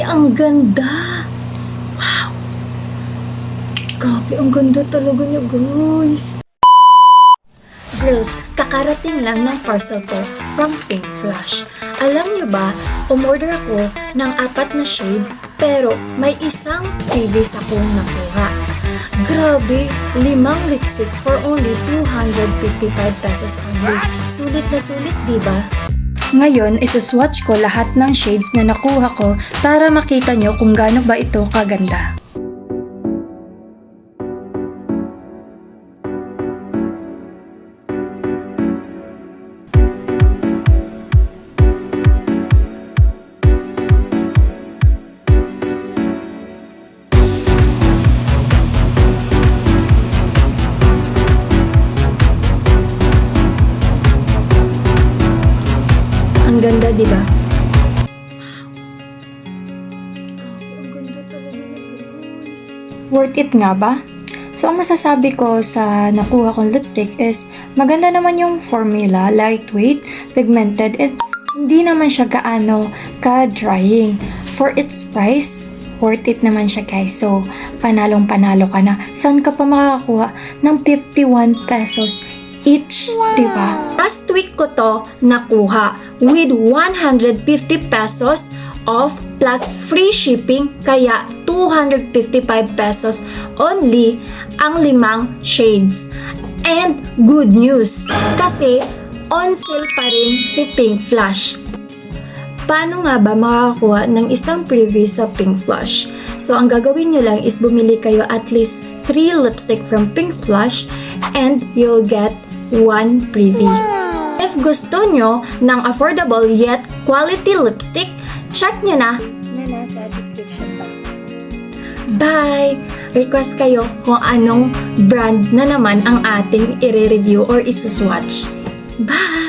Ang ganda! Wow! Grabe, ang ganda talaga niya, guys. Girls, kakarating lang ng parcel ko from Pink Flash. Alam niyo ba, umorder ako ng 4 na shade, pero may isang previous akong nakuha. Grabe, 5 lipstick for only 255 pesos only. Sulit na sulit, diba? Ngayon, isuswatch ko lahat ng shades na nakuha ko para makita nyo kung gaano ba ito kaganda. Ang ganda, di ba? Worth it nga ba? So, ang masasabi ko sa nakuha kong lipstick is maganda naman yung formula, lightweight, pigmented, and hindi naman siya gaano ka-drying. For its price, worth it naman siya, guys. So, panalong-panalo ka na. Saan ka pa makakakuha ng 51 pesos each, diba? Last week ko to nakuha with 150 pesos off plus free shipping, kaya 255 pesos only ang 5 shades. And good news, kasi on sale pa rin si Pink Flash. Paano nga ba makakakuha ng isang preview sa Pink Flash? So, ang gagawin nyo lang is bumili kayo at least 3 lipstick from Pink Flash and you'll get 1 preview. If gusto nyo ng affordable yet quality lipstick, check nyo na nasa description box. Bye! Request kayo kung anong brand na naman ang ating i-review or isuswatch. Bye!